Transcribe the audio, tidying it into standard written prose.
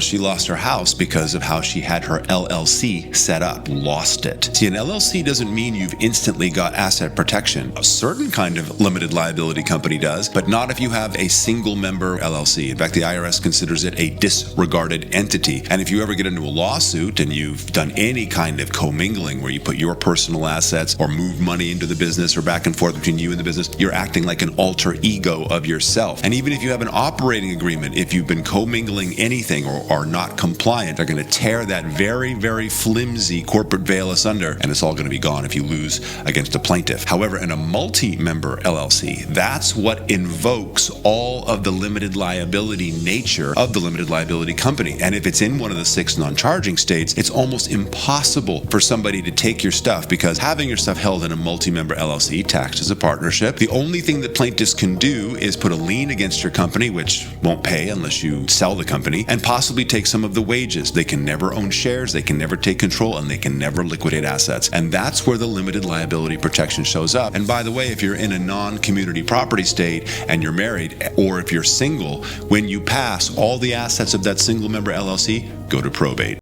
She lost her house because of how she had her LLC set up. Lost it. See, an LLC doesn't mean you've instantly got asset protection. A certain kind of limited liability company does, but not if you have a single member LLC. In fact, the IRS considers it a disregarded entity. And if you ever get into a lawsuit and you've done any kind of commingling where you put your personal assets or move money into the business or back and forth between you and the business, you're acting like an alter ego of yourself. And even if you have an operating agreement, if you've been commingling anything or are not compliant, they're going to tear that very, very flimsy corporate veil asunder, and it's all going to be gone if you lose against a plaintiff. However, in a multi-member LLC, that's what invokes all of the limited liability nature of the limited liability company. And if it's in one of the 6 non-charging states, it's almost impossible for somebody to take your stuff, because having your stuff held in a multi-member LLC, taxed as a partnership, the only thing that plaintiffs can do is put a lien against your company, which won't pay unless you sell the company, and possibly take some of the wages. They can never own shares, they can never take control, and they can never liquidate assets. And that's where the limited liability protection shows up. And by the way, if you're in a non-community property state and you're married, or if you're single, when you pass, all the assets of that single member LLC go to probate.